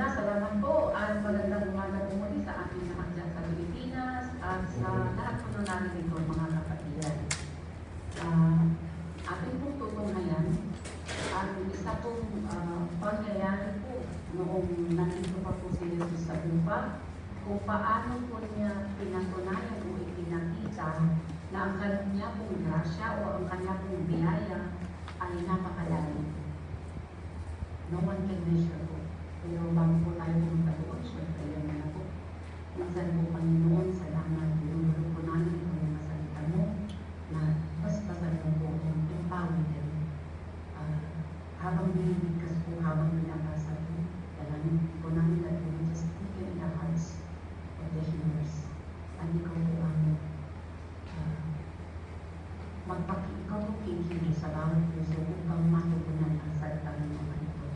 salamat po at magandang umaga po muli sa ating lahat dyan sa Pilipinas at sa lahat po na namin dito mga kapatiran. Ating pong tutunghayan ang isa pong pangyayari po noong nandito pa po si Jesus sa lupa, kung paano po niya pinatunayan o ipinakita na ang kanya pong grasya o ang kanya pong biyaya ay napakalalim. No one can measure po. Pero bago po tayo pumunta doon, syempre yan na po. Minsan po, Panginoon, salamat. Dinulog po namin ito yung masalita mo na bas-basan mo po yung empowerment. Habang binibigkas po, habang binabasa po, dalangin po namin that we just quicken in the hearts of the hearers. At ikaw po ang ikaw po kikinig sa bawat puso upang matutunan ang salita ng mga ito.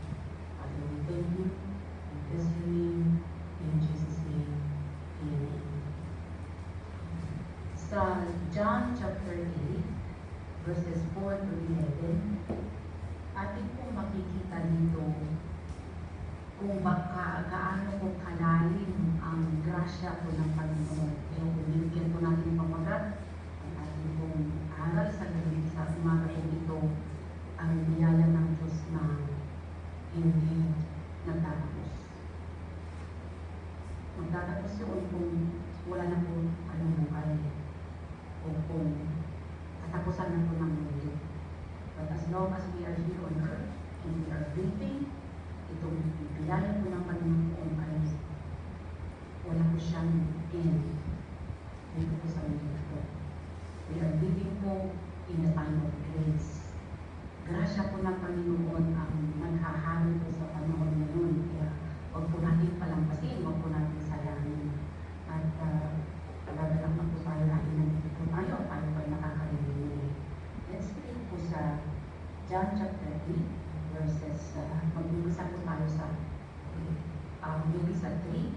Father, we thank you. We bless your name. In Jesus' name, amen. Sa John chapter 8, verses 4 to 11, atin pong makikita dito kung gaano po kalalim ang grasya po ng Panginoon. Kaya kung binigyan po natin pamagat, ang ating pong aral sa gabi sa umaga po ito, ang biyaya ng Diyos na hindi nagtatapos. Magtatapos yun kung wala na po anong buhay o kung katapusan na po ng mundo. But as long as we are here on earth and we are breathing, itong biyaya po ng Panginoon ay wala po siyang end dito po sa mundo ito. We are living po in a time of grace. Grasya po ng Panginoon ang naghahari po sa panahon ngayon. Kaya huwag po natin palampasin, huwag po natin sayangin. At talagang na po tayo dahil nandito po tayo ay nakakarinig. Let's read po sa John chapter 8, verses, mag-umpisa po tayo sa Luisa 3.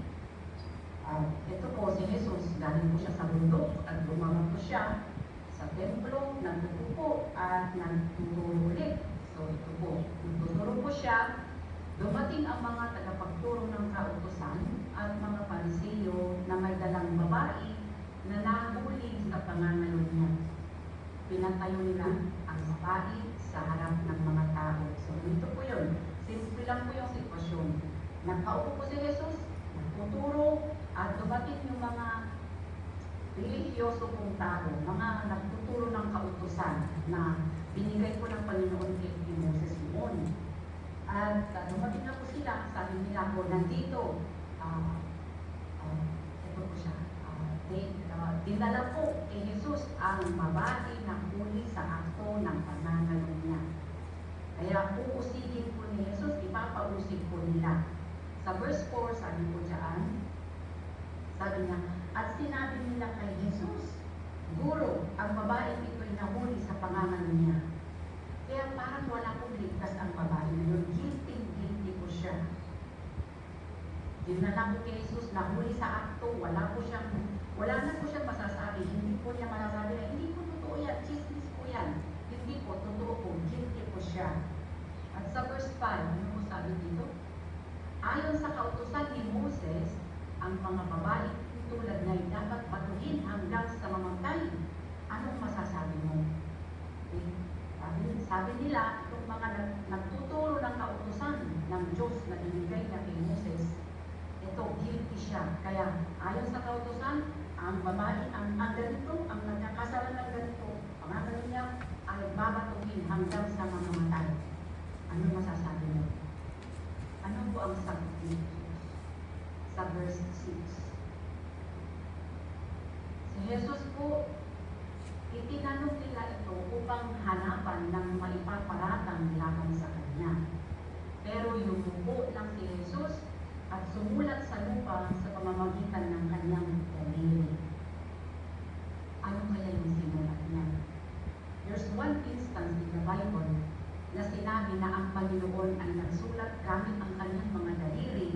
Ito po si Jesus, galing po siya sa bundok at lumama po siya sa templo, nagtutupo at nagtuturo ulit. So ito po, nagtuturo po siya. Dumating ang mga tagapagturo ng kautusan at mga Pariseo na may dalang babae na nahuli sa pangangalo niya. Pinatayo nila ang babae sa harap ng mga tao. So ito po yun. Simple lang po yung sitwasyon. Nagpaupo po si Jesus, nagtuturo, at dumating yung mga religyoso pong tao, mga nagtuturo ng kautusan na binigay po ng Panginoon kay Moses noon. At dumating na po sila, sabi nila po, nandito, ito po siya, dinala po kay Jesus ang babae na huli sa akto ng panangalo niya. Kaya uusigin po ni Jesus, ipapausig po nila. Sa verse 4, sabi po dyan, sabi niya, at sinabi nila kay Jesus, Guro, ang babae ito'y nahuli sa pangangalo niya. Kaya parang wala pong ligtas ang babae na yun. Guilty po siya. Dinala po kay Jesus, nahuli sa akto, wala na po siyang masasabi. Hindi po niya masasabi na, hindi po totoo yan, chismis po yan. Hindi po, totoo po, guilty po siya. At sa verse 5, ano po sabi dito? Ayon sa kautusan ni Moses, ang mga babae tulad niya dapat batuhin hanggang sa mamatay. Anong masasabi mo? Okay. Sabi nila, itong mga nagtuturo ng kautusan ng Diyos na binigay na kay Moses, ito, guilty siya. Kaya, ayon sa kautusan, ang babae, ang ganito, ang nagkakasalan ng ganito, pangangalo niya ay babatuhin hanggang sa mamamatay. Anong masasabi mo? Ano po ang sagot ni Jesus? Sa verse 6. Si Jesus po, itinanong nila ito upang hanapan ng maipaparatang laban sa kanya. Pero yumuko lang si Jesus at sumulat sa lupa sa pamamagitan ng kanyang daliri. Ano kaya yung sinulat niya? There's one instance in the Bible na sinabi na ang Panginoon ay nagsulat gamit ang kanyang mga daliri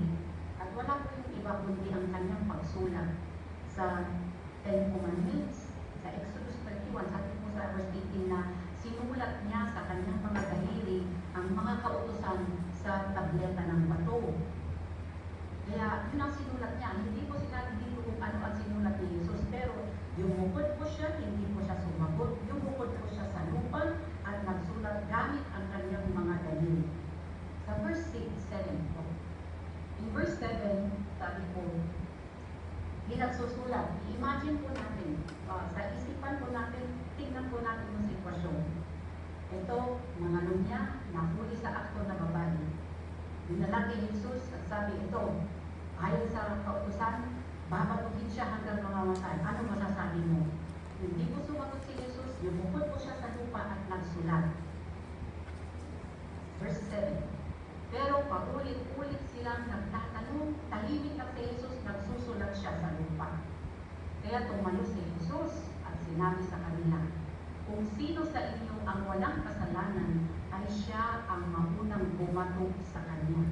at wala po yung iba kundi ang kanyang pagsulat sa Ten Commandments. Sa Exodus 31, sabi po sa verse 18 na sinulat niya sa kanyang mga daliri ang mga kautusan sa tableta ng bato. Dinala kay Jesus at sabi ito, ayon sa kautusan, babatuhin siya hanggang mamamatay. Ano masasabi mo? Hindi ko sumagot si Jesus, yumukod po siya sa lupa at nagsulat. Verse 7. Pero paulit-ulit silang nagtatanong, tahimik lang si Jesus, nagsusulat siya sa lupa. Kaya tumalo si Jesus at sinabi sa kanila, kung sino sa inyo ang walang kasalanan, ay siya ang maunang bumato sa kanya.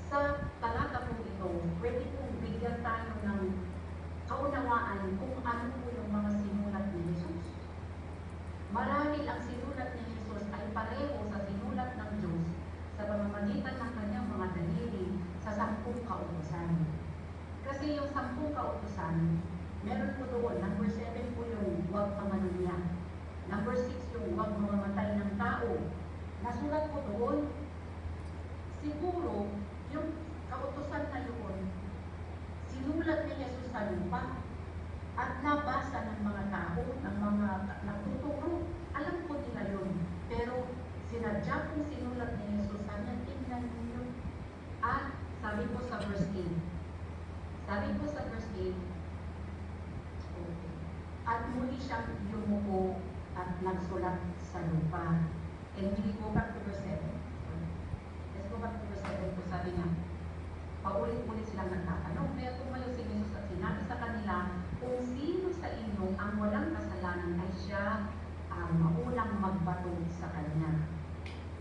Sa talata po ito, pwede pong bigyan tayo ng kaunawaan kung ano po yung mga sinulat ni Jesus. Marahil ang sinulat ni Jesus ay pareho sa sinulat ng Diyos sa pamamagitan ng kanyang mga daliri sa 10 kautusan. Kasi yung 10 kautusan, meron po doon, number 7 po yung huwag pangalunya. Number 6 yung huwag mamamatay ng tao. Nasulat po doon, siguro, yung kautusan na yun, sinulat ni Jesus sa lupa at nabasa ng mga tao, ng mga nagtuturo. Alam po nila yun. Pero sinadya kong sinulat ni Jesus, sabi niya, tingnan ninyo. At sabi po sa verse 8, at muli siyang yumuko at nagsulat sa lupa. And we go back to verse 7. Let's go back to verse 7 po, sabi niya, paulit-ulit silang nagtatanong. Kaya tumayo si Jesus at sinabi sa kanila, kung sino sa inyo ang walang kasalanan ay siya ang maunang magbato sa kanya.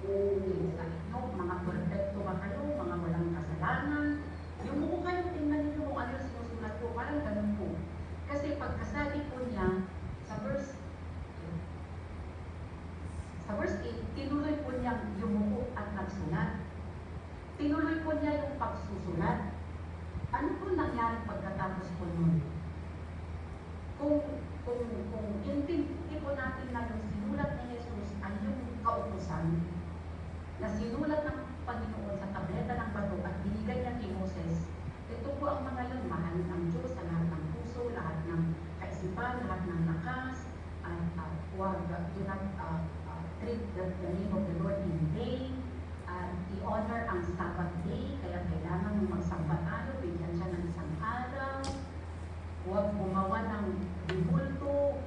Okay, sa inyo, mga perfecto ba kayo, mga walang kasalanan, yumuko kayo, tingnan niyo kung ano yung sinusulat ko, parang ganun po. Kasi pagkasabi po niya sa verse 8, tinuloy po niyang yumuko at nagsulat. Tinuloy po niya yung pagsusulat. Ano po nangyari pagkatapos po nun? Kung intindi po natin na yung sinulat ni Jesus ay yung kautusan na sinulat ng Panginoon sa tableta ng bato at binigay niya kay Moses, ito po ang mga yun, mahalin ng Diyos sa lahat ng puso, lahat ng kaisipan, lahat ng lakas, at huwag do not treat the name of the Lord in vain, at i-honor ang Sabbath day, kaya kailangan magsamba tayo, bigyan siya ng isang araw, huwag gumawa ng ribulto,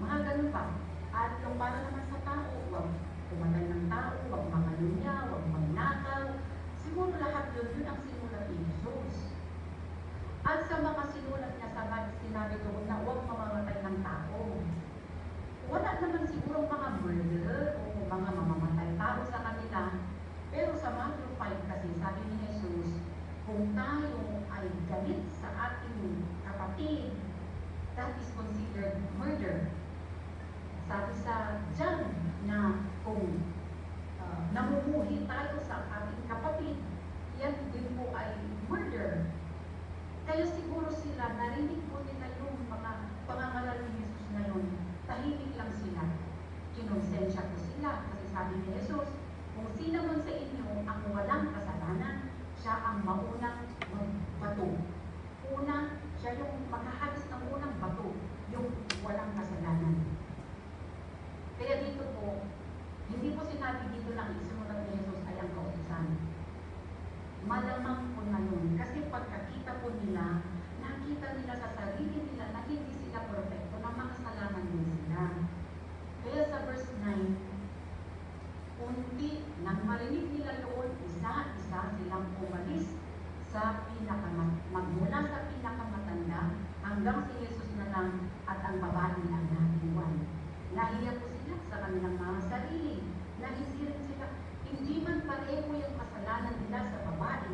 mga ganun pa. At yung para naman sa tao, huwag pumatay ng tao, huwag mangalunya, huwag magnakaw. Siguro lahat yun ang sinulat ni Jesus. At sa mga sinulat niya, sinabi doon na huwag mamamatay ng tao. Wala naman siguro mga murder o mga mamamatay tao sa kanila. Pero sa Matthew 5 kasi, sabi ni Jesus, kung tayo ay galit sa ating kapatid, that is considered murder. Sabi sa John na kung namumuhi tayo sa ating kapatid, yan din po ay murder. Kaya siguro sila, narinig po nila yung mga pangangaral ni Jesus na yun, tahimik lang sila. Kinonsensya ko sila kasi sabi ni Jesus, kung sino man sa inyo ang walang kasalanan, siya ang maunang bato. Una, siya yung maghahalis ng unang bato, yung walang kasalanan. Kaya dito po, hindi po sinabi dito lang isimulat ni Jesus ay ang kautusan. Malamang po na yun. Kasi pagkakita po nila, nakita nila sa sarili nila na hindi sila perfecto, na makasalanan din sila. Kaya sa verse 9, unti nang marinig nila doon, isa-isa silang umalis sa magmula sa pinakamatanda hanggang si Jesus na lang at ang babae ang nahiwan. Nahiya po sila sa kanilang mga sarili. Nahisirin sila. Hindi man pareho yung kasalanan nila sa babae,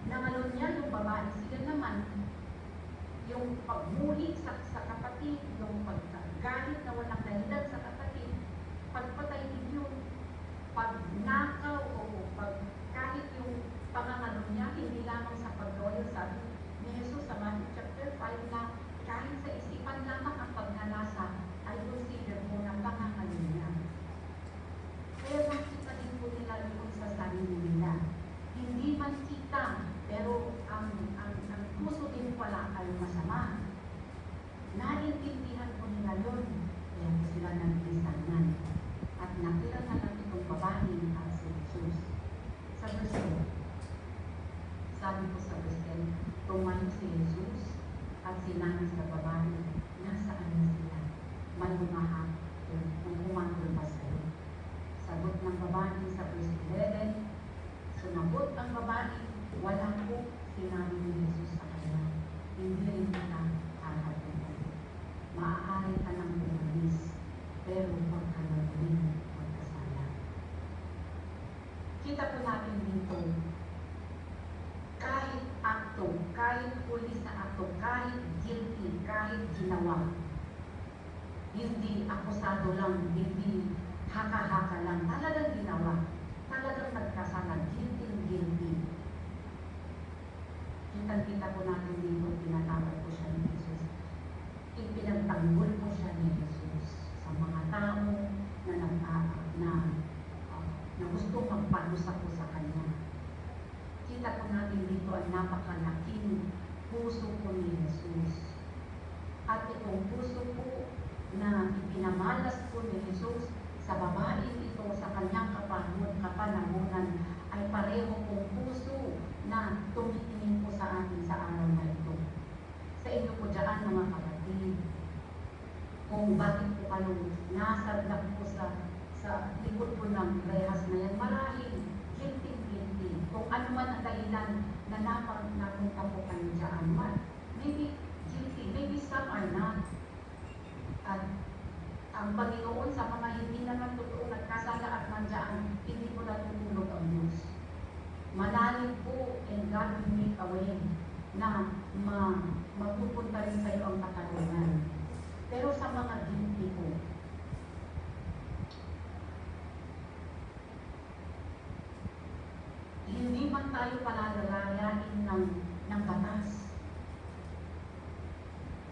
nangalunya yung babae, sila naman yung pagmuli sa kapatid, yung paggalit na walang dahilan sa kapatid, pagpatay din yun, pagnakaw o kahit yung pangangalunya, hindi lamang sa paggawa yun, sabi ni Jesus sa Matthew chapter 5 na kahit sa isipan lamang ang pagnanasa ay consider mo na pangangalunya. Kaya nakita din po nila yun sa sarili nila. Hindi man kita, pero ang puso din pala ay masama. Naintindihan po nila yun. Kaya po sila nagbisanan. At nakita na lang itong babae at si Jesus. Sa verse 2, Sabi ko sa Christian, tumayo si Jesus at sinabi sa babae, nasaan na sila? May humahatol pa sa'yo. Sagot ng babae sa verse 11, sumagot ang babae, wala po sinabi ni Jesus sa kanya, hindi rin kita hahatulin. Maaari ka nang umalis, pero huwag ka na rin magkasala. Kita po natin dito, kahit akto, kahit huli sa akto, kahit guilty, kahit ginawa, hindi akusado lang, hindi haka-haka lang, talagang ginawa, talagang nagkasala, guilty. Kita po natin dito, tinatawag po siya ni Jesus. Ipinagtanggol po siya ni Jesus sa mga tao na gusto magpanusa po sa kanya. Kita po natin dito ang napakalaking puso po ni Jesus. At itong puso po na ipinamalas po ni Jesus sa babaeng ito sa kanyang kapanahunan ay pareho pong puso na tumitingin po sa atin sa araw na ito. Sa inyo po dyan mga kapatid, kung bakit po kayo nasadlak po sa likod po ng rehas na yan, marahil guilty. Kung ano man ang dahilan na napunta po kayo dyan, maybe guilty, maybe some are not. At ang Panginoon sa mga hindi naman totoo nagkasala at nandiyan, hindi po natutulog ang Diyos. Malalim po, and God will make a way na mapupunta rin sa iyo ang katarungan. Pero sa mga guilty po, hindi man tayo palalalayanin ng batas.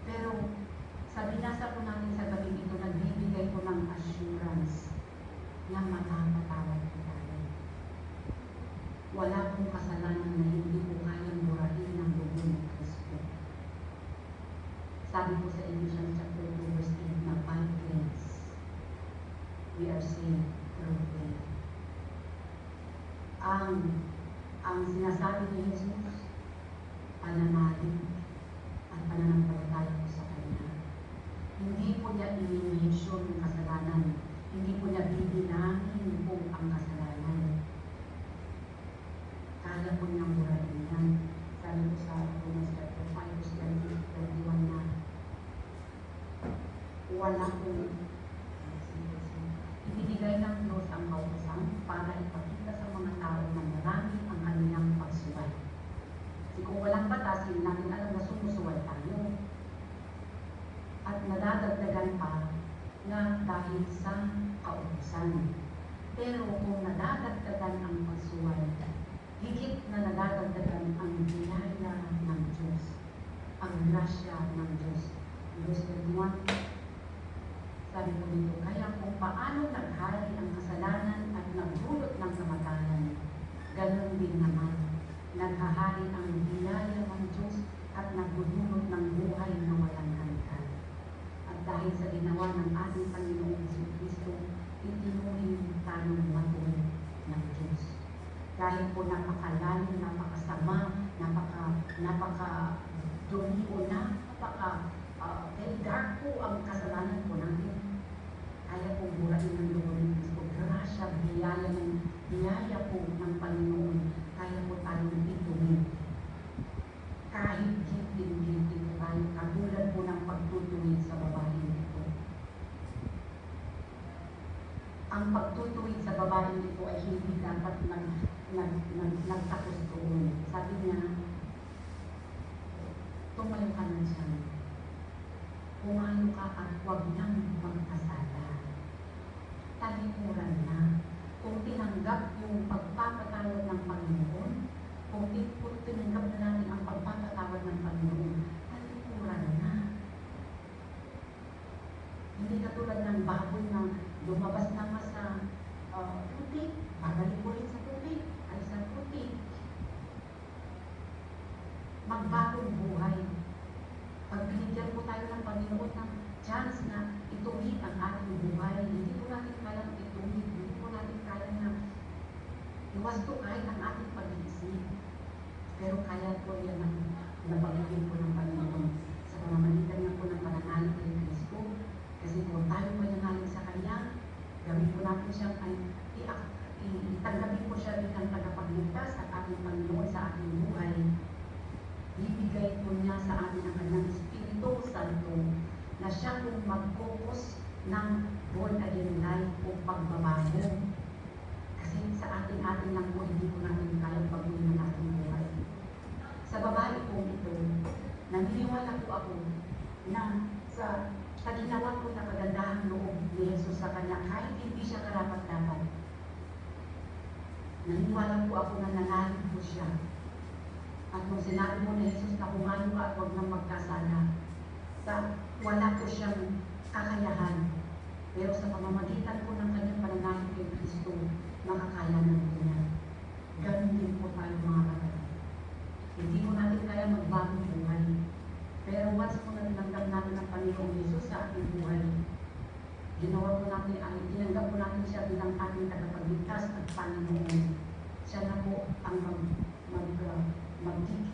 Pero sa binasa po natin sa gabi ito, nagbibigay po ng assurance na matapatawad po tayo. Wala pong kasalanan na hindi po kayang burahin ng dugo ni Kristo. Sabi po sa Ephesians chapter 2 verse 8 na by grace we are saved through faith. Ang sinasabi ni Jesus, pananalig at pananampalataya po sa Kanya. Hindi po niya i-mention yung kasalanan. Hindi po niya bibilangin po ang kasalanan. Kaya po niyang burahin yan. Sabi po sa Romans chapter 5 verse 21 na wala pong ibinigay ng Diyos ang kautusan para ipakita sa mga tao na marami ang kanilang pagsuway. Kasi kung walang batas, hindi natin alam na sumusuway tayo. At nadadagdagan pa na dahil sa kautusan. Pero kung nadadagdagan ang pagsuway, higit na nadadagdagan ang biyaya ng Diyos, ang grasya ng Diyos. Verse 21, sabi ko dito, kaya kung paano naghari ang kasalanan at nagdulot ng kamatayan, ganun din naman, naghahari ang biyaya ng Diyos at nagdulot ng buhay na walang hanggan. At dahil sa ginawa ng ating Panginoong Jesucristo, itinuring tayong matulog ng Diyos. Kahit po napakalalim, napakasama, napaka-dumi o very dark po ang kasalanan po natin. Kaya po burahin ng Lord ng Kristo. Grasya, biyaya po ng Panginoon. Kaya po tayong ituwid. Kahit guilty po tayo, katulad po ng pagtutuwid sa babaeng ito. Ang pagtutuwid sa babaeng ito ay hindi dapat nagtapos doon. Sabi niya, tumayo ka na siya. Pumayo ka at huwag nang magkasala. Talikuran na. Kung tinanggap yung pagpapatawad ng Panginoon, kung tinanggap na natin ang pagpapatawad ng Panginoon, talikuran na. Hindi katulad ng baboy na lumabas naman sa putik, babalik ulit sa putik, ay sa putik. Magbagong buhay. Pag binigyan po tayo ng Panginoon ng chance na ituwid ang ating buhay, hindi po natin kayang ituwid, hindi po natin kayang na iwasto kahit ang ating pag-iisip. Pero po yan ang nabagigin po ng Panginoon sa pamamagitan niya po ng pananalig kay Kristo. Kasi po tayo po nangaling sa Kanya, gawin po natin siyang itanggapin po siya bilang tagapagligtas at ating Panginoon sa ating buhay. Ibigay po niya sa atin ang Kanyang Espiritu Santo na siya pong mag-focus ng born again life o pagbabago. Kasi sa ating lang po, hindi po natin kayang baguhin ng ating buhay. Sa babae po ito, naniniwala po ako na sa ginawa po na kagandahang loob ni Jesus sa kanya, kahit hindi siya karapat-dapat. Naniniwala po ako na nangaling po siya. At nung sinabi mo ni Jesus na humayo ka at huwag nang magkasala, wala po siyang kakayahan. Pero sa pamamagitan po ng kanyang pananalig kay Kristo, makakayanan po niya. Ganun din po tayo mga kapatid. Hindi po natin kaya magbagong buhay. Pero once po na tinanggap natin ang Panginoong Jesus sa ating buhay, tinanggap po natin siya bilang ating tagapagligtas at Panginoon. Siya na po ang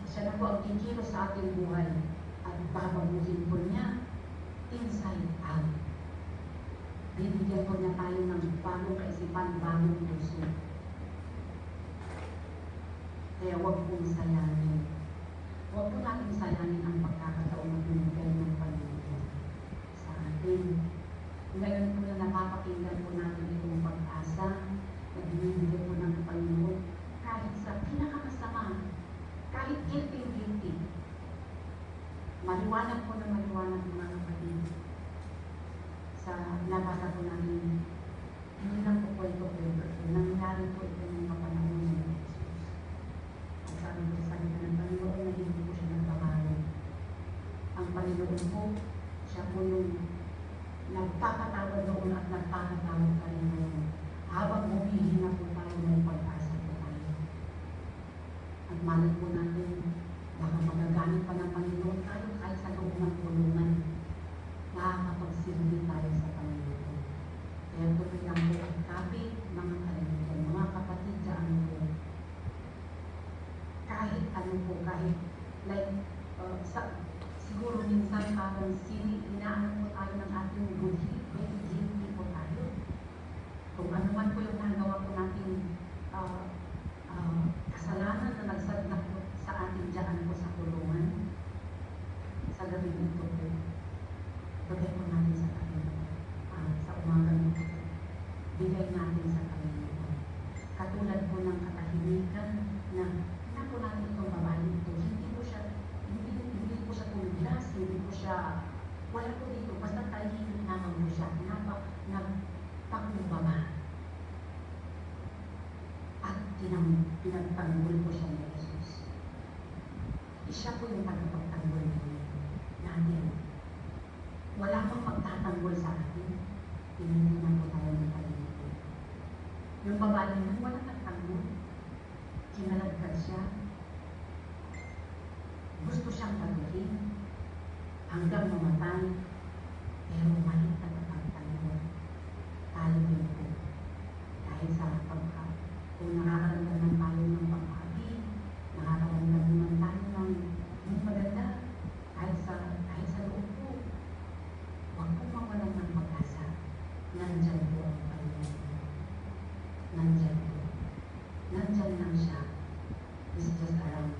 siya na po ang kikilos sa ating buhay at babaguhin po niya inside out. Bibigyan po niya tayo ng bagong kaisipan, bagong puso. Kaya huwag pong sayangin. Huwag po natin sayangin ang pagkakataon na binigay ng Panginoon sa atin. Ngayon po na napapakinggan po natin itong pag-asa na binibigay po ng Panginoon kahit sa pinakamasama, kahit guilty. Maliwanag po na maliwanag mga kapatid. Sa nabasa po natin, hindi lang po ito pero nangyari po ito ng kapanahon ng Jesus. At sabi ko sa kanya ng Panginoon na hindi po siya nagbabago. Ang Panginoon po, siya po yung nagpapatawad noon at nagpapatawad pa rin ngayon. Habang humihin na po tayo, may pag-asa po tayo. At malay po natin, baka magagamit pa ng Panginoon tayo kahit sa loob ng kulungan. Nakakapagsilbi tayo sa Panginoon. Kaya tuloy lang po ang kapit, mga kaibigan, mga kapatid dyan po. Kahit ano po, siguro minsan parang inaano po tayo ng ating guilty po tayo. Kung ano man po yung nagawa po nating kasalanan na nagsadnak po sa ating dyan po sa kulungan, sa gabi nito po, bigay po natin sa Panginoon. Sa umaga nito, bigay natin sa Panginoon. Katulad po ng katahimikan na po natin itong babae ito, hindi po siya tumiglas, hindi po siya, wala po dito, basta tahimik naman po siya, nagpakumbaba. At pinagtanggol po siya ni Jesus. Siya po yung pagpagtanggol natin. Wala pang magtatanggol sa atin, hindi na po tayo ng Panginoon. Yung babae naman, wala nagtanggol. Kinalagkad siya. Gusto siyang paguhin hanggang mamatay, pero umalit na pagtanggol. Tayo din po. Dahil sa kung nakakaramdaman tayo ng pagkabi, nakakaramdaman naman tayo ng hindi maganda, kahit sa loob po, huwag po mawalan ng pag-asa. Nandyan po ang Panginoon. Nandyan po. Nandyan lang siya. It's just around.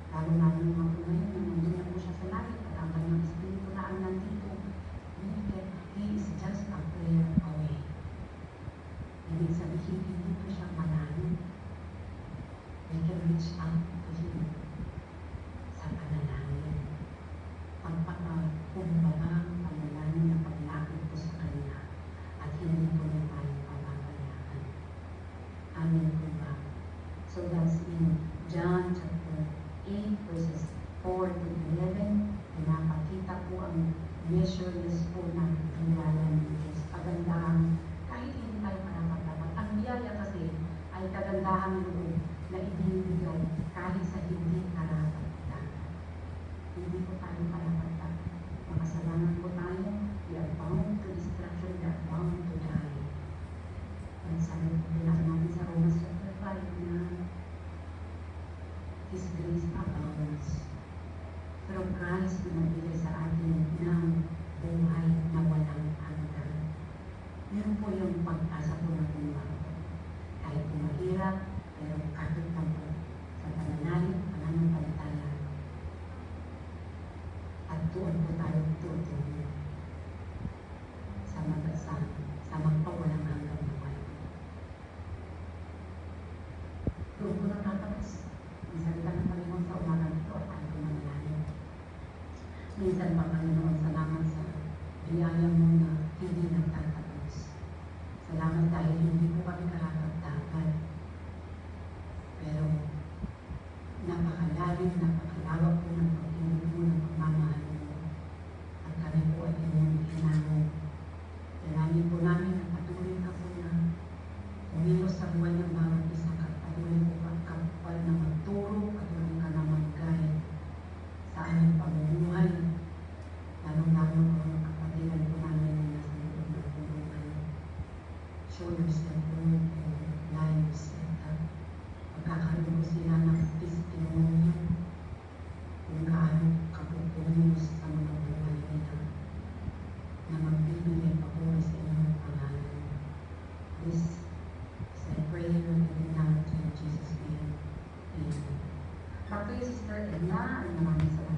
Lalo namin mga po ngayon, na nandun na po siya sa langit at ang kanyang espiritu na ang nandito. His grace abounds. Pero Christ pinabili sa atin ng buhay na walang hanggan. Yun po yung pag-asa po na pumawa. Kahit po mahirap, pero kahit na po sa pananalig, pananampalataya. At doon po tayo tutuloy sa magpawalang hanggang buhay. Doon po natatapos ang salita ng Panginoon sa umaga nito at tayo po mananalig. Minsan pa, Panginoon, salamat sa biyaya mo na hindi nagtatapos. Salamat dahil hindi po kami karapat-dapat. Pero napakalalim, napakalawak po ng pag-ibig mo, ng pagmamahal mo. At kami po ay inyong hinango. Dalangin po namin na patuloy ka po na umilos sa buhay ng bawat isa ka. Patuloy po ka kapal na magturo, patuloy ka na mag-guide sa aming pamumuhay. Lalong-lalo po ang kapatiran po namin na nasa loob ng pulungan. Show yourself, Lord, in their lives. At pagkakaroon po sila ng testimony kung gaano kapupunos sa mga buhay nila na magbibigay papuri sa inyong pangalan. This is a prayer and now to Jesus' name. Amen. Back to you, Sister Edna. Maraming salamat.